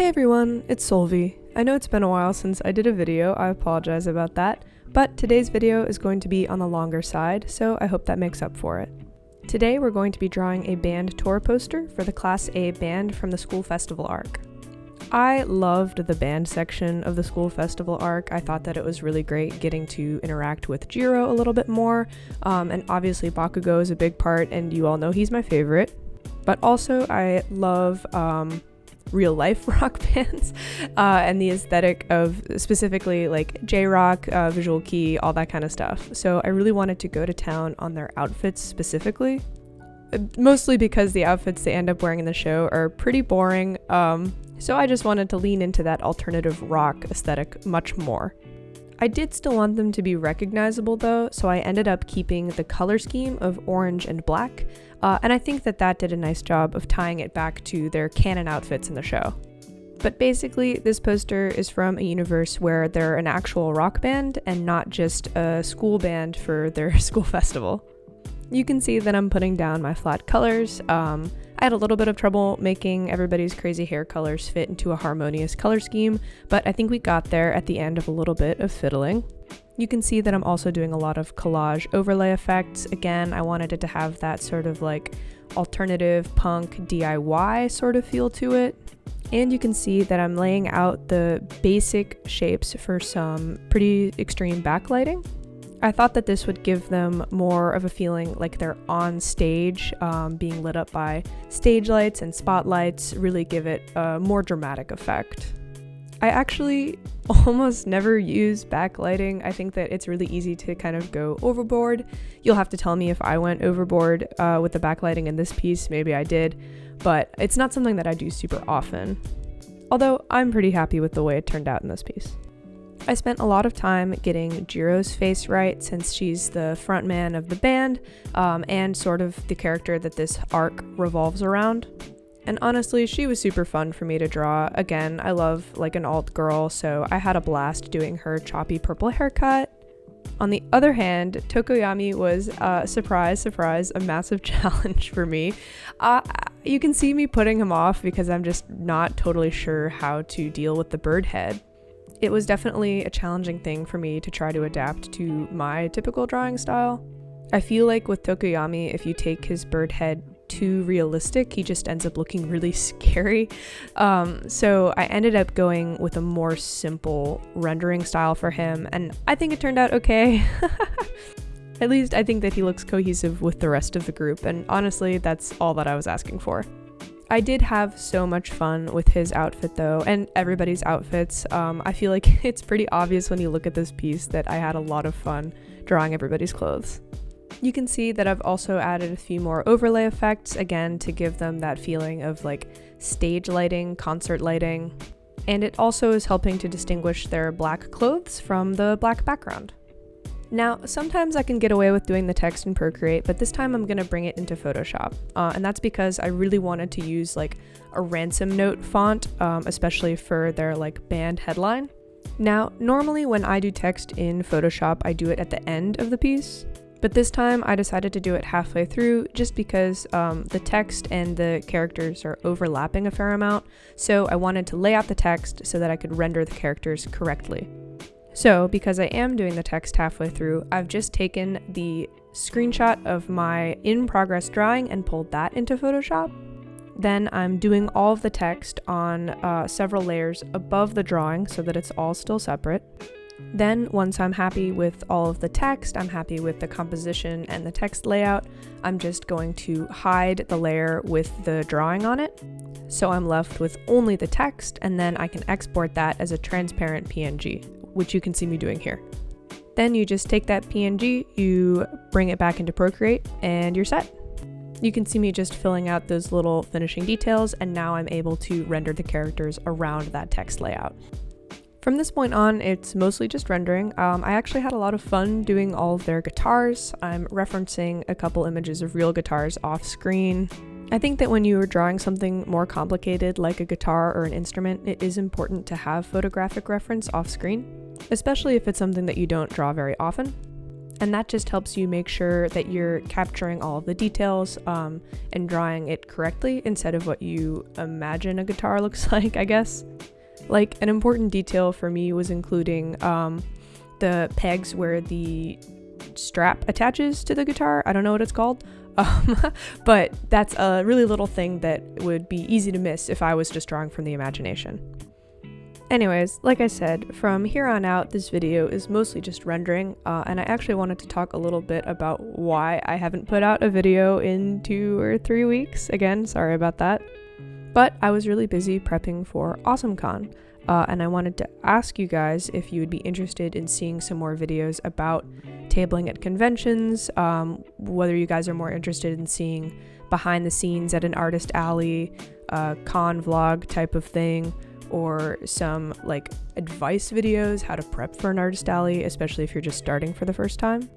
Hey everyone, it's Solvi. I know it's been a while since I did a video, I apologize about that, but today's video is going to be on the longer side, so I hope that makes up for it. Today we're going to be drawing a band tour poster for the Class A band from the School Festival arc. I loved the band section of the School Festival arc. I thought that it was really great getting to interact with Jiro a little bit more, and obviously Bakugo is a big part, and you all know he's my favorite. But also I love real life rock bands and the aesthetic of specifically like J-rock, visual kei, all that kind of stuff. So I really wanted to go to town on their outfits specifically, mostly because the outfits they end up wearing in the show are pretty boring. So I just wanted to lean into that alternative rock aesthetic much more. I did still want them to be recognizable though, so I ended up keeping the color scheme of orange and black, and I think that did a nice job of tying it back to their canon outfits in the show. But basically, this poster is from a universe where they're an actual rock band and not just a school band for their school festival. You can see that I'm putting down my flat colors. I had a little bit of trouble making everybody's crazy hair colors fit into a harmonious color scheme, but I think we got there at the end of a little bit of fiddling. You can see that I'm also doing a lot of collage overlay effects. Again, I wanted it to have that sort of like alternative punk DIY sort of feel to it. And you can see that I'm laying out the basic shapes for some pretty extreme backlighting. I thought that this would give them more of a feeling like they're on stage, being lit up by stage lights and spotlights, really give it a more dramatic effect. I actually almost never use backlighting. I think that it's really easy to kind of go overboard. You'll have to tell me if I went overboard with the backlighting in this piece. Maybe I did, but it's not something that I do super often. Although I'm pretty happy with the way it turned out in this piece. I spent a lot of time getting Jiro's face right since she's the front man of the band and sort of the character that this arc revolves around. And honestly, she was super fun for me to draw. Again, I love like an alt girl, so I had a blast doing her choppy purple haircut. On the other hand, Tokoyami was, surprise, a massive challenge for me. You can see me putting him off because I'm just not totally sure how to deal with the bird head. It was definitely a challenging thing for me to try to adapt to my typical drawing style. I feel like with Tokoyami, if you take his bird head too realistic, he just ends up looking really scary. So I ended up going with a more simple rendering style for him, and I think it turned out okay. At least I think that he looks cohesive with the rest of the group, and honestly, that's all that I was asking for. I did have so much fun with his outfit though, and everybody's outfits. I feel like it's pretty obvious when you look at this piece that I had a lot of fun drawing everybody's clothes. You can see that I've also added a few more overlay effects, again, to give them that feeling of like stage lighting, concert lighting, and it also is helping to distinguish their black clothes from the black background. Now, sometimes I can get away with doing the text in Procreate, but this time I'm going to bring it into Photoshop. And that's because I really wanted to use like a ransom note font, especially for their like band headline. Now, normally when I do text in Photoshop, I do it at the end of the piece. But this time I decided to do it halfway through just because the text and the characters are overlapping a fair amount. So I wanted to lay out the text so that I could render the characters correctly. So, because I am doing the text halfway through, I've just taken the screenshot of my in-progress drawing and pulled that into Photoshop. Then I'm doing all of the text on several layers above the drawing so that it's all still separate. Then, once I'm happy with all of the text, I'm happy with the composition and the text layout, I'm just going to hide the layer with the drawing on it. So I'm left with only the text, and then I can export that as a transparent PNG, which you can see me doing here. Then you just take that PNG, you bring it back into Procreate, and you're set. You can see me just filling out those little finishing details, and now I'm able to render the characters around that text layout. From this point on, it's mostly just rendering. I actually had a lot of fun doing all of their guitars. I'm referencing a couple images of real guitars off screen. I think that when you are drawing something more complicated like a guitar or an instrument, it is important to have photographic reference off screen, especially if it's something that you don't draw very often. And that just helps you make sure that you're capturing all of the details and drawing it correctly instead of what you imagine a guitar looks like, I guess. Like, an important detail for me was including the pegs where the strap attaches to the guitar. I don't know what it's called, but that's a really little thing that would be easy to miss if I was just drawing from the imagination. Anyways, like I said, from here on out, this video is mostly just rendering, and I actually wanted to talk a little bit about why I haven't put out a video in 2 or 3 weeks. Again, sorry about that. But I was really busy prepping for AwesomeCon, and I wanted to ask you guys if you would be interested in seeing some more videos about tabling at conventions, whether you guys are more interested in seeing behind the scenes at an artist alley, con vlog type of thing, or some like advice videos, how to prep for an artist alley, especially if you're just starting for the first time.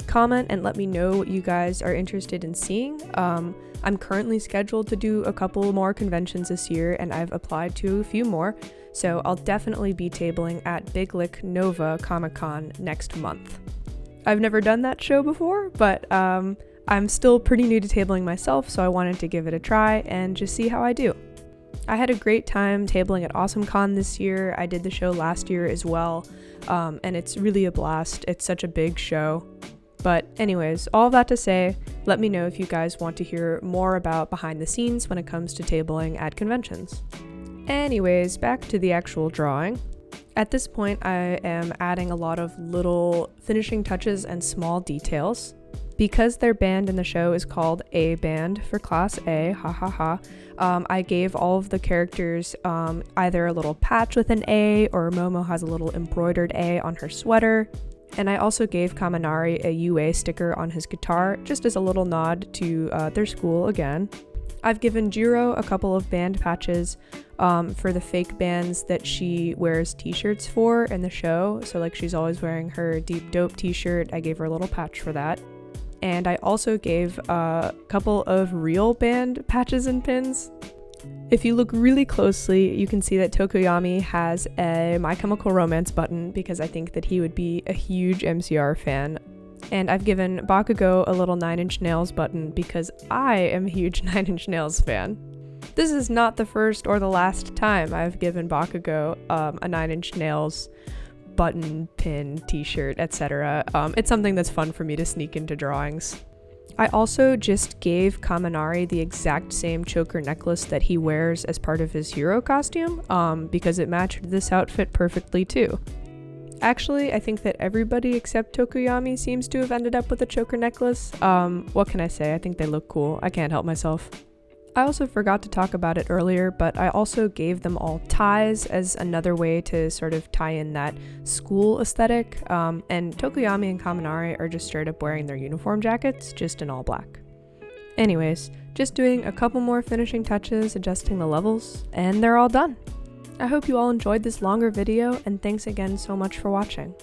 Comment and let me know what you guys are interested in seeing. I'm currently scheduled to do a couple more conventions this year, and I've applied to a few more, so I'll definitely be tabling at Big Lick Nova Comic-Con next month. I've never done that show before, but I'm still pretty new to tabling myself, so I wanted to give it a try and just see how I do. I had a great time tabling at AwesomeCon this year. I did the show last year as well, and it's really a blast. It's such a big show. But anyways, all that to say, let me know if you guys want to hear more about behind the scenes when it comes to tabling at conventions. Anyways, back to the actual drawing. At this point, I am adding a lot of little finishing touches and small details. Because their band in the show is called A Band for Class A, I gave all of the characters either a little patch with an A, or Momo has a little embroidered A on her sweater. And I also gave Kaminari a UA sticker on his guitar, just as a little nod to their school again. I've given Jiro a couple of band patches for the fake bands that she wears t-shirts for in the show. So like she's always wearing her Deep Dope t-shirt. I gave her a little patch for that. And I also gave a couple of real band patches and pins. If you look really closely, you can see that Tokoyami has a My Chemical Romance button because I think that he would be a huge MCR fan. And I've given Bakugo a little 9 Inch Nails button because I am a huge 9 Inch Nails fan. This is not the first or the last time I've given Bakugo a 9 Inch Nails button, pin, t-shirt, etc. It's something that's fun for me to sneak into drawings. I also just gave Kaminari the exact same choker necklace that he wears as part of his hero costume, because it matched this outfit perfectly too. Actually, I think that everybody except Tokoyami seems to have ended up with a choker necklace. What can I say? I think they look cool. I can't help myself. I also forgot to talk about it earlier, but I also gave them all ties as another way to sort of tie in that school aesthetic, and Tokoyami and Kaminari are just straight up wearing their uniform jackets, just in all black. Anyways, just doing a couple more finishing touches, adjusting the levels, and they're all done. I hope you all enjoyed this longer video, and thanks again so much for watching.